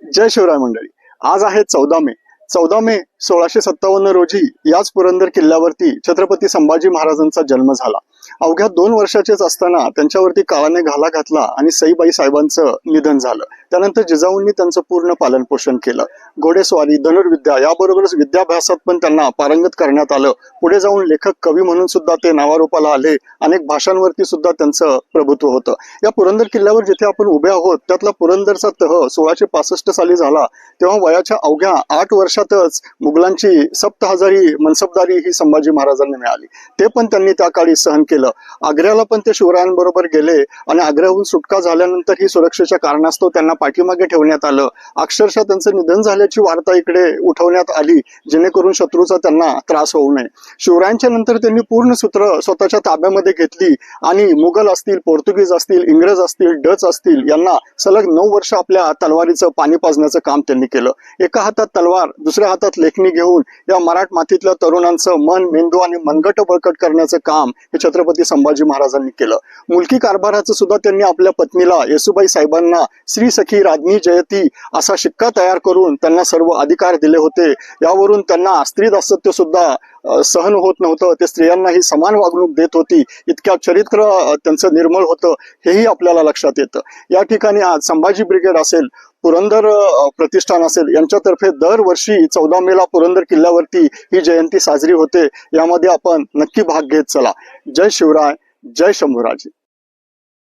जय शिवराय मंडळी. आज आहे 14 मे. 14 मे 1657 रोजी याच पुरंदर किल्ल्यावरती छत्रपती संभाजी महाराजांचा जन्म झाला. अवघ्या 2 वर्षाचेच असताना त्यांच्यावरती काळाने घाला घातला आणि सईबाई साहेबांचं निधन झालं. त्यानंतर जिजाऊंनी त्यांचं पूर्ण पालन पोषण केलं. घोडेस्वारी, धनुर्विद्या याबरोबरच विद्याभ्यासात पण त्यांना पारंगत करण्यात आलं. पुढे जाऊन लेखक कवी म्हणून सुद्धा ते नावारूपाला आले. अनेक भाषांवरती सुद्धा त्यांचं प्रभुत्व होतं. या पुरंदर किल्ल्यावर जिथे आपण उभे आहोत त्यातला पुरंदरचा तह 1665 साली झाला. तेव्हा वयाच्या अवघ्या 8 वर्षातच मुघलांची सप्तहजारी मनसबदारी ही संभाजी महाराजांना मिळाली. ते पण त्यांनी त्या काळी सहन केलं. आग्र्याला पण ते शिवरायांबरोबर गेले आणि आग्र्याहून सुटका झाल्यानंतर ही सुरक्षेच्या कारणास्तव त्यांना पाठीमागे ठेवण्यात आलं. अक्षरशः त्यांचं निधन झाल्याची वार्ता इकडे उठवण्यात आली, जेणेकरून शत्रूचा त्यांना त्रास होऊ नये. शिवरायांच्या नंतर त्यांनी पूर्ण सूत्र स्वतःच्या ताब्यामध्ये घेतली आणि मुघल असतील, पोर्तुगीज असतील, इंग्रज असतील, डच असतील यांना सलग 9 वर्ष आपल्या तलवारीचं पाणी पाजण्याचं काम त्यांनी केलं. एका हातात तलवार, दुसऱ्या हातात लेखणी घेऊन या मराठ मातीतल्या तरुणांचं मन, मेंदू आणि मनगट बळकट करण्याचं काम हे छत्रपती संभाजी महाराजांनी केलं. मुलकी कारभाराचं सुद्धा त्यांनी आपल्या पत्नीला येसुबाई साहेबांना श्री सखी राज्ञी जयती असा शिक्का तयार करून त्यांना सर्व अधिकार दिले होते. यावरून त्यांना स्त्री दासत्य सुद्धा सहन होत नव्हतं. ते स्त्रियांनाही समान वागणूक देत होती. इतक्या चरित्र त्यांचं निर्मळ होतं, हेही आपल्याला लक्षात येतं. या ठिकाणी आज संभाजी ब्रिगेड असेल, पुरंदर प्रतिष्ठान असेल यांच्यातर्फे दरवर्षी 14 मेला पुरंदर किल्ल्यावरती ही जयंती साजरी होते. यामध्ये आपण नक्की भाग घेत चला. जय शिवराय, जय शंभूराजे.